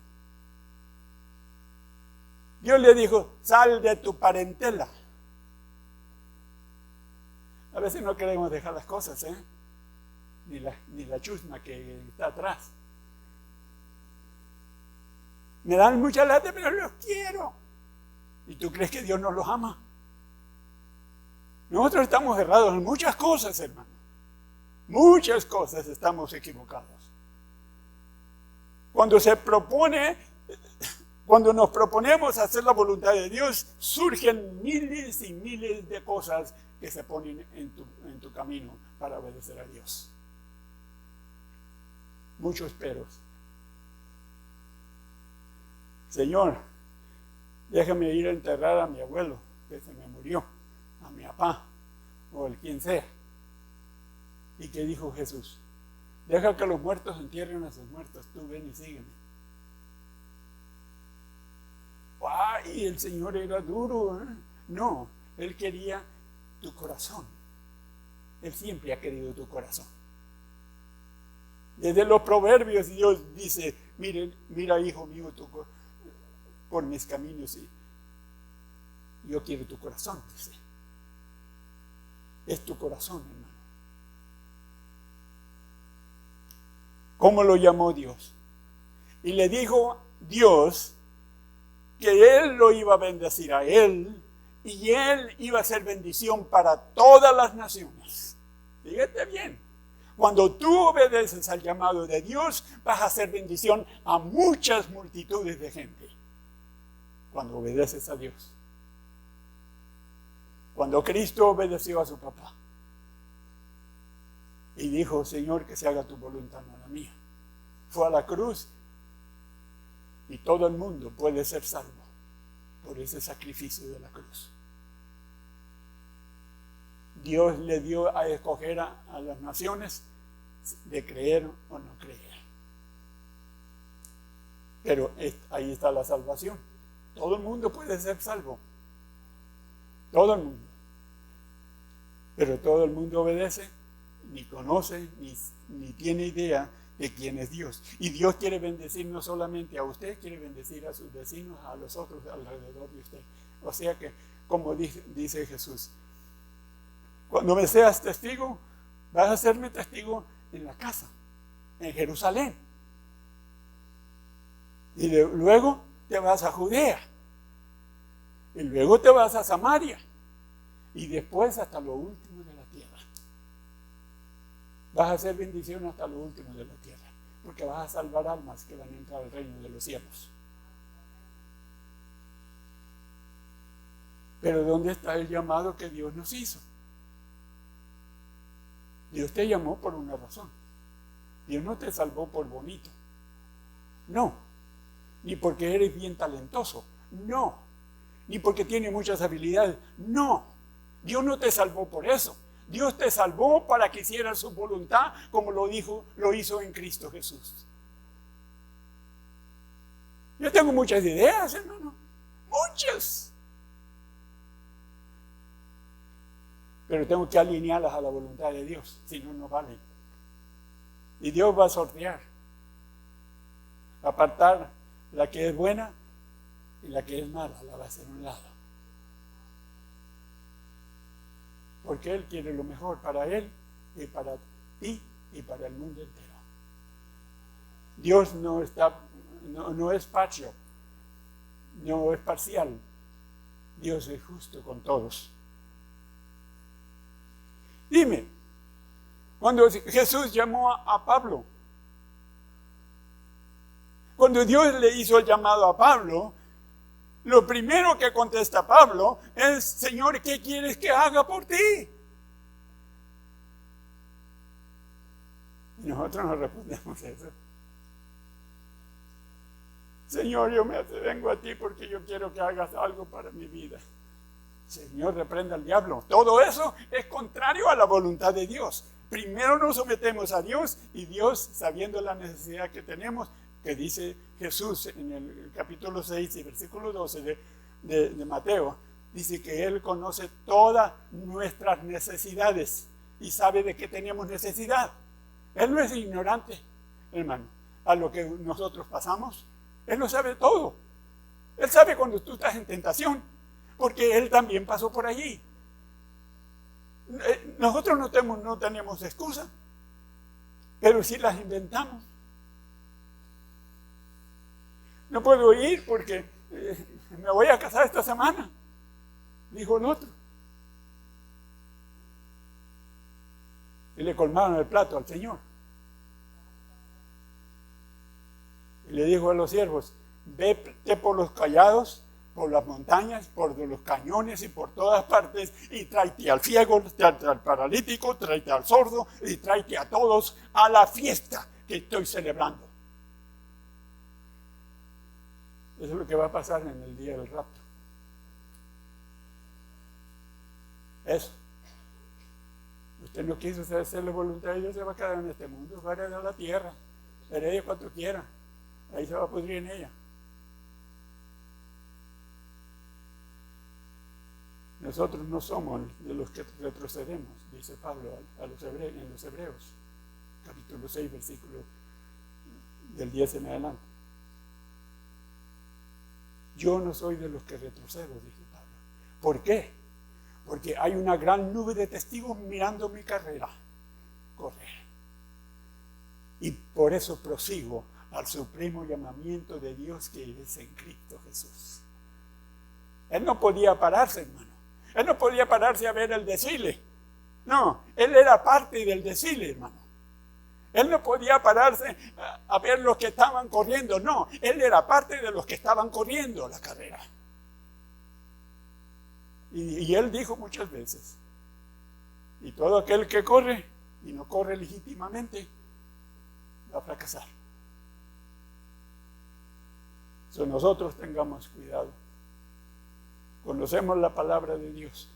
Dios le dijo: sal de tu parentela, veces no queremos dejar las cosas, ni la chusma que está atrás. Me dan mucha lata, pero los quiero. ¿Y tú crees que Dios no los ama? Nosotros estamos errados en muchas cosas, hermano. Muchas cosas estamos equivocados. Cuando nos proponemos hacer la voluntad de Dios, surgen miles y miles de cosas que se ponen en tu camino para obedecer a Dios. Muchos peros. Señor, déjame ir a enterrar a mi abuelo que se me murió, a mi papá o el quien sea. ¿Y qué dijo Jesús? Deja que los muertos entierren a sus muertos, tú ven y sígueme. ¡Ay! El Señor era duro, ¿eh? No, Él quería tu corazón. Él siempre ha querido tu corazón. Desde los proverbios Dios dice, mira hijo mío, por mis caminos, y yo quiero tu corazón, dice. Es tu corazón, hermano. ¿Cómo lo llamó Dios? Y le dijo Dios que Él lo iba a bendecir a Él y Él iba a ser bendición para todas las naciones. Fíjate bien, cuando tú obedeces al llamado de Dios, vas a hacer bendición a muchas multitudes de gente. Cuando obedeces a Dios. Cuando Cristo obedeció a su papá y dijo, Señor, que se haga tu voluntad, no la mía. Fue a la cruz y todo el mundo puede ser salvo por ese sacrificio de la cruz. Dios le dio a escoger a las naciones de creer o no creer. Pero ahí está la salvación. Todo el mundo puede ser salvo. Todo el mundo. Pero todo el mundo obedece, ni conoce, ni tiene idea de quién es Dios. Y Dios quiere bendecir no solamente a usted, quiere bendecir a sus vecinos, a los otros alrededor de usted. O sea que, como dice Jesús, cuando me seas testigo, vas a hacerme testigo en la casa, en Jerusalén. Y luego te vas a Judea. Y luego te vas a Samaria. Y después hasta lo último de la tierra. Vas a hacer bendición hasta lo último de la tierra. Porque vas a salvar almas que van a entrar al reino de los cielos. Pero ¿dónde está el llamado que Dios nos hizo? Dios te llamó por una razón. Dios no te salvó por bonito. No. Ni porque eres bien talentoso. No. Ni porque tienes muchas habilidades. No. Dios no te salvó por eso. Dios te salvó para que hicieras su voluntad, como lo hizo en Cristo Jesús. Yo tengo muchas ideas, hermano. Muchas. Pero tengo que alinearlas a la voluntad de Dios, si no, no valen. Y Dios va a sortear, apartar la que es buena y la que es mala, la va a hacer a un lado. Porque Él quiere lo mejor para Él y para ti y para el mundo entero. Dios no es parcial, no es parcial. Dios es justo con todos. Dime, cuando Jesús llamó a Pablo, cuando Dios le hizo el llamado a Pablo, lo primero que contesta Pablo es, Señor, ¿qué quieres que haga por ti? Y nosotros nos respondemos eso. Señor, yo vengo a ti porque yo quiero que hagas algo para mi vida. Señor, reprenda al diablo. Todo eso es contrario a la voluntad de Dios. Primero nos sometemos a Dios y Dios, sabiendo la necesidad que tenemos, que dice Jesús en el capítulo 6 y versículo 12 de Mateo, dice que Él conoce todas nuestras necesidades y sabe de qué tenemos necesidad. Él no es ignorante, hermano, a lo que nosotros pasamos. Él lo sabe todo. Él sabe cuando tú estás en tentación, porque Él también pasó por allí. Nosotros no tenemos excusa, pero si las inventamos. No puedo ir porque me voy a casar esta semana, dijo el otro. Y le colmaron el plato al Señor. Y le dijo a los siervos, vete por los callados, por las montañas, por los cañones y por todas partes, y tráete al ciego, tráete al paralítico, tráete al sordo, y tráete a todos a la fiesta que estoy celebrando. Eso es lo que va a pasar en el día del rapto. Eso. Usted no quiso hacer la voluntad de Dios, se va a quedar en este mundo, va a heredar la tierra, herede cuanto quiera, ahí se va a pudrir en ella. Nosotros no somos de los que retrocedemos, dice Pablo en los Hebreos, capítulo 6, versículo del 10 en adelante. Yo no soy de los que retrocedo, dice Pablo. ¿Por qué? Porque hay una gran nube de testigos mirando mi carrera correr. Y por eso prosigo al supremo llamamiento de Dios que es en Cristo Jesús. Él no podía pararse, hermano. Él no podía pararse a ver el desfile. No, él era parte del desfile, hermano. Él no podía pararse a ver los que estaban corriendo. No, él era parte de los que estaban corriendo la carrera. Y él dijo muchas veces, y todo aquel que corre y no corre legítimamente va a fracasar. So, nosotros tengamos cuidado. Conocemos la palabra de Dios.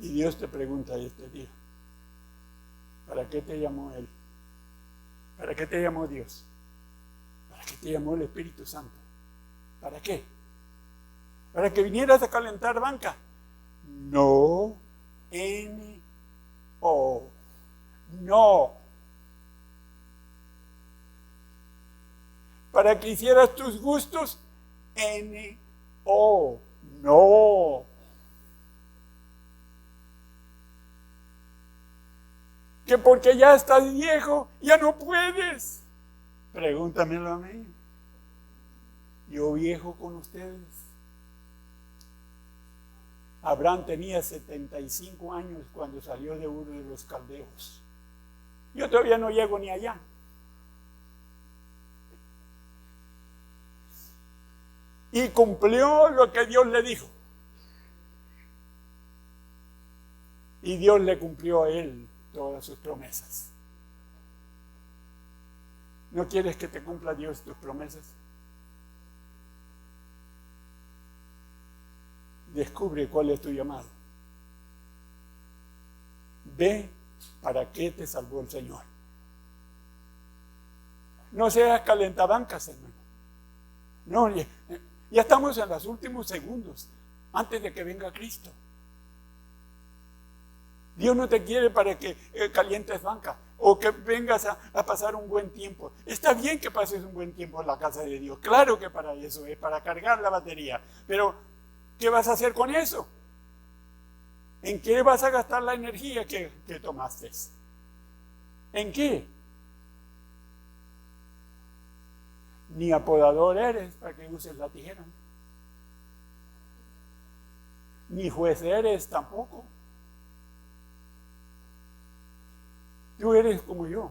Y Dios te pregunta este día, ¿para qué te llamó Él? ¿Para qué te llamó Dios? ¿Para qué te llamó el Espíritu Santo? ¿Para qué? ¿Para que vinieras a calentar banca? No, N-O. No. ¿Para que hicieras tus gustos? N-O. No. Que porque ya estás viejo, ya no puedes. Pregúntamelo a mí. Yo viejo con ustedes. Abraham tenía 75 años cuando salió de Ur de los Caldeos. Yo todavía no llego ni allá. Y cumplió lo que Dios le dijo. Y Dios le cumplió a él todas sus promesas. ¿No quieres que te cumpla Dios tus promesas? Descubre cuál es tu llamado. Ve para qué te salvó el Señor. No seas calentabancas, hermano. No, ya estamos en los últimos segundos antes de que venga Cristo. Dios no te quiere para que calientes banca o que vengas a pasar un buen tiempo. Está bien que pases un buen tiempo en la casa de Dios. Claro que para eso es, para cargar la batería. Pero, ¿qué vas a hacer con eso? ¿En qué vas a gastar la energía que tomaste? ¿En qué? Ni apodador eres para que uses la tijera. Ni juez eres tampoco. Tú eres como yo.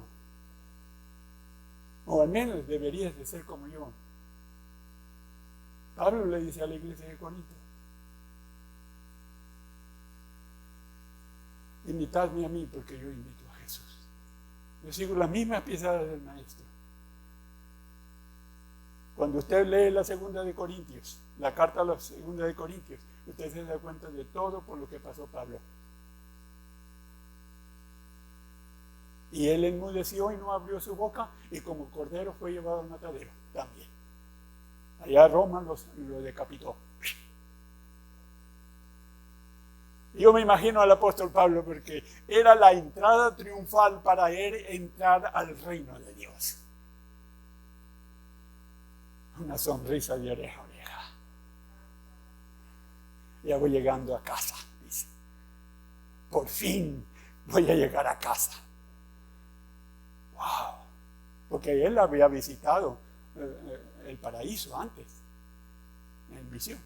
O al menos deberías de ser como yo. Pablo le dice a la iglesia de Corinto: invitadme a mí porque yo invito a Jesús. Yo sigo las mismas pisadas del Maestro. Cuando usted lee la segunda de Corintios, la carta a la segunda de Corintios, usted se da cuenta de todo por lo que pasó Pablo. Y él enmudeció y no abrió su boca, y como cordero fue llevado al matadero también. Allá Roma lo decapitó. Yo me imagino al apóstol Pablo porque era la entrada triunfal para él entrar al reino de Dios. Una sonrisa de oreja a oreja. Ya voy llegando a casa, dice. Por fin voy a llegar a casa. ¡Wow! Porque él había visitado el paraíso antes, en misión.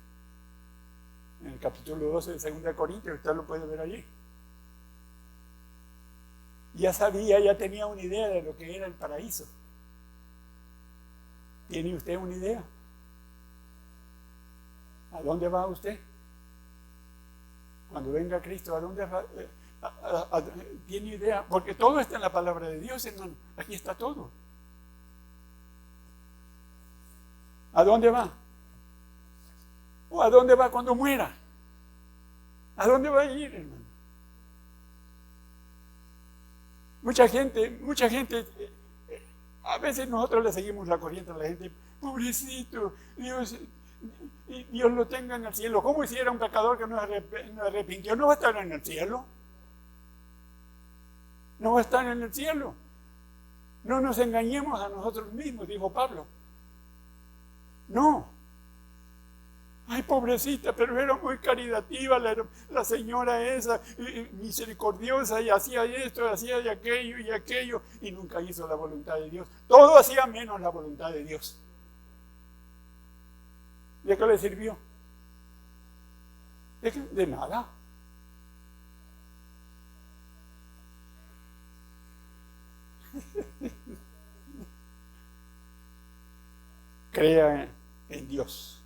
En el capítulo 12 de 2 Corintios, usted lo puede ver allí. Ya sabía, ya tenía una idea de lo que era el paraíso. ¿Tiene usted una idea? ¿A dónde va usted? Cuando venga Cristo, ¿a dónde va? ¿Tiene idea? Porque todo está en la palabra de Dios, hermano. Aquí está todo. ¿A dónde va? ¿O a dónde va cuando muera? ¿A dónde va a ir, hermano? Mucha gente, a veces nosotros le seguimos la corriente a la gente. Pobrecito, Dios lo tenga en el cielo. ¿Cómo hiciera un pecador que no arrepintió? No va a estar en el cielo. No va a estar en el cielo. No nos engañemos a nosotros mismos, dijo Pablo. No. Ay, pobrecita, pero era muy caritativa la señora esa, misericordiosa, y hacía esto, hacía aquello, y nunca hizo la voluntad de Dios. Todo hacía menos la voluntad de Dios. ¿De qué le sirvió? De nada. Crea en Dios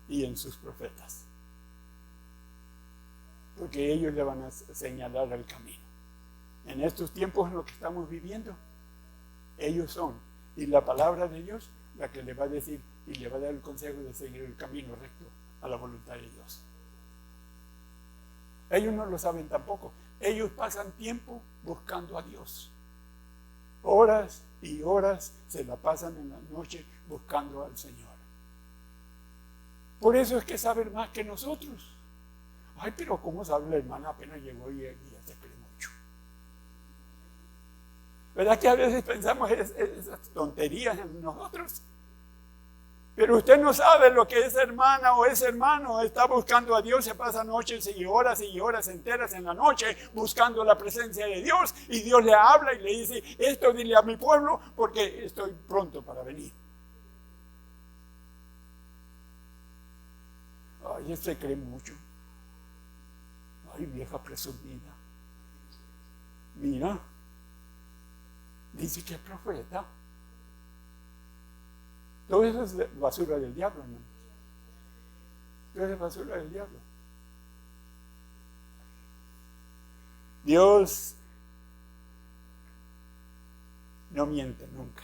y en sus profetas, porque ellos le van a señalar el camino. En estos tiempos en los que estamos viviendo, ellos son, y la palabra de Dios, la que le va a decir y le va a dar el consejo de seguir el camino recto a la voluntad de Dios. Ellos no lo saben tampoco. Ellos pasan tiempo buscando a Dios. Horas y horas se la pasan en la noche buscando al Señor. Por eso es que saben más que nosotros. Ay, pero ¿cómo sabe la hermana? Apenas llegó y ya se cree mucho. ¿Verdad que a veces pensamos esas tonterías en nosotros? Pero usted no sabe lo que esa hermana o ese hermano está buscando a Dios. Se pasa noches y horas enteras en la noche buscando la presencia de Dios, y Dios le habla y le dice: esto dile a mi pueblo porque estoy pronto para venir. Ay, se cree mucho. Ay, vieja presumida. Mira, dice que es profeta. Todo eso es basura del diablo, hermano. Todo eso es basura del diablo. Dios no miente nunca.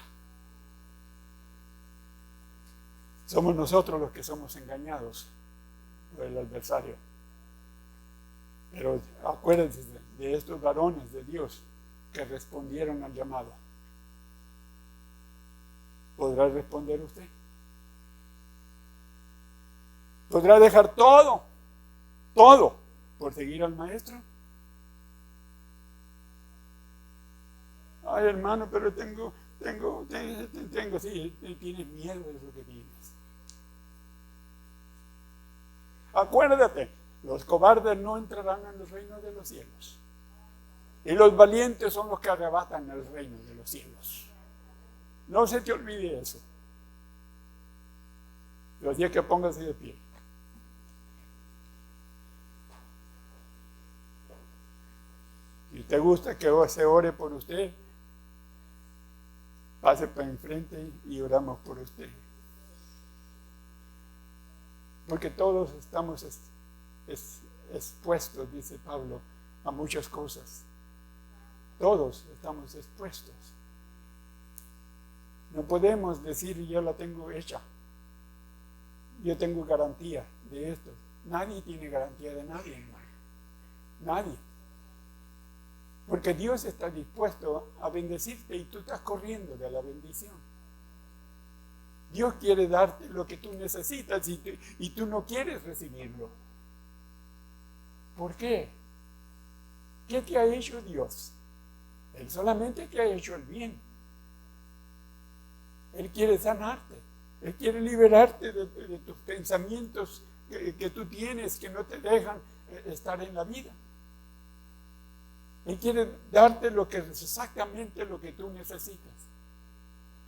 Somos nosotros los que somos engañados por el adversario. Pero acuérdense de estos varones de Dios que respondieron al llamado. ¿Podrá responder usted? ¿Podrá dejar todo por seguir al maestro? Ay, hermano, pero tengo, sí, tienes miedo de lo que tienes. Acuérdate, los cobardes no entrarán en el reino de los cielos. Y los valientes son los que arrebatan el reino de los cielos. No se te olvide eso. Yo decía que póngase de pie. Si usted gusta que se ore por usted, pase para enfrente y oramos por usted. Porque todos estamos expuestos, dice Pablo, a muchas cosas. Todos estamos expuestos. No podemos decir: yo la tengo hecha, yo tengo garantía de esto. Nadie tiene garantía de nadie, hermano. Nadie. Porque Dios está dispuesto a bendecirte y tú estás corriendo de la bendición. Dios quiere darte lo que tú necesitas y tú no quieres recibirlo. ¿Por qué? ¿Qué te ha hecho Dios? Él solamente te ha hecho el bien. Él quiere sanarte. Él quiere liberarte de tus pensamientos que tú tienes que no te dejan estar en la vida. Él quiere darte lo que es exactamente lo que tú necesitas,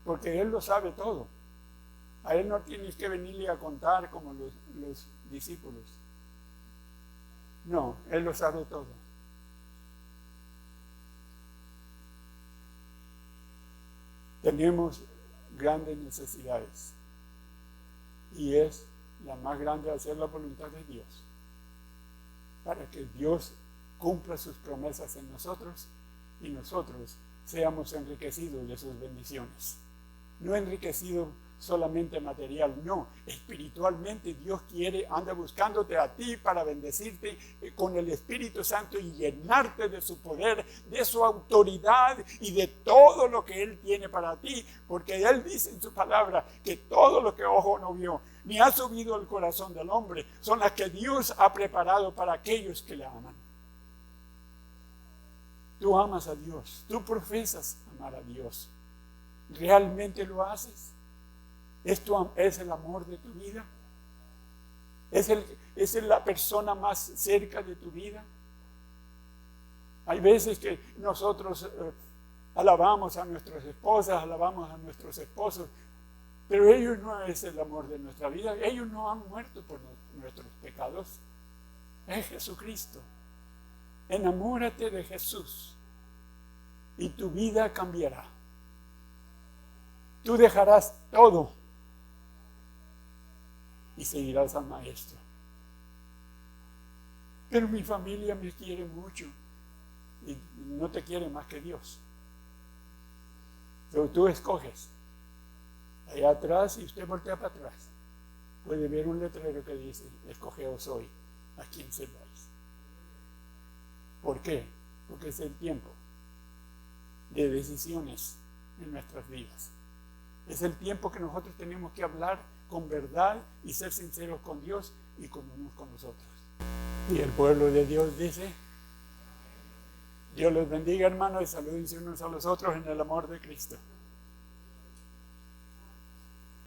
porque Él lo sabe todo. A Él no tienes que venirle a contar como los discípulos. No, Él lo sabe todo. Tenemos grandes necesidades y es la más grande hacer la voluntad de Dios, para que Dios cumpla sus promesas en nosotros y nosotros seamos enriquecidos de sus bendiciones. No enriquecidos solamente material, no, espiritualmente Dios anda buscándote a ti para bendecirte con el Espíritu Santo y llenarte de su poder, de su autoridad y de todo lo que Él tiene para ti, porque Él dice en su palabra que todo lo que ojo no vio, ni ha subido al corazón del hombre, son las que Dios ha preparado para aquellos que le aman. Tú amas a Dios, tú profesas amar a Dios. ¿Realmente lo haces? ¿Es el amor de tu vida? ¿Es la persona más cerca de tu vida? Hay veces que nosotros alabamos a nuestras esposas, alabamos a nuestros esposos, pero ellos no es el amor de nuestra vida. Ellos no han muerto por nuestros pecados. Es Jesucristo. Enamórate de Jesús y tu vida cambiará. Tú dejarás todo y seguirás al Maestro. Pero mi familia me quiere mucho y no te quiere más que Dios. Pero tú escoges. Allá atrás, y usted voltea para atrás, puede ver un letrero que dice: escogeos hoy a quién serváis. ¿Por qué? Porque es el tiempo de decisiones en nuestras vidas. Es el tiempo que nosotros tenemos que hablar con verdad y ser sinceros con Dios y con unos con nosotros. Y el pueblo de Dios dice: Dios los bendiga, hermanos, y salúdense unos a los otros en el amor de Cristo.